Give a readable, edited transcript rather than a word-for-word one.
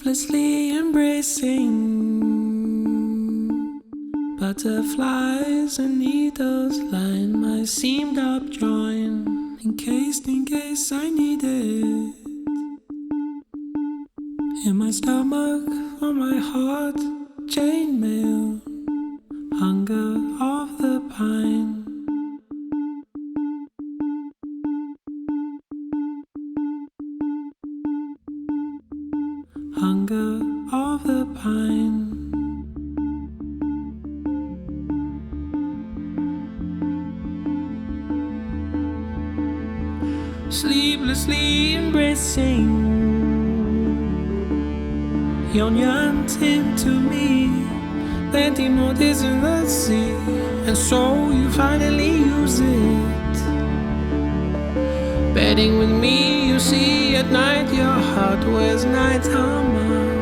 sleeplessly embracing butterflies and needles line my seamed up joint, in case I need it. In my stomach, on my heart, chainmail, hunger of the pine. Hunger of the pine. Sleeplessly embracing your yearning to me, planting notice in the sea, and so you finally use it. Bedding with me, you see at night your heart wears night armor.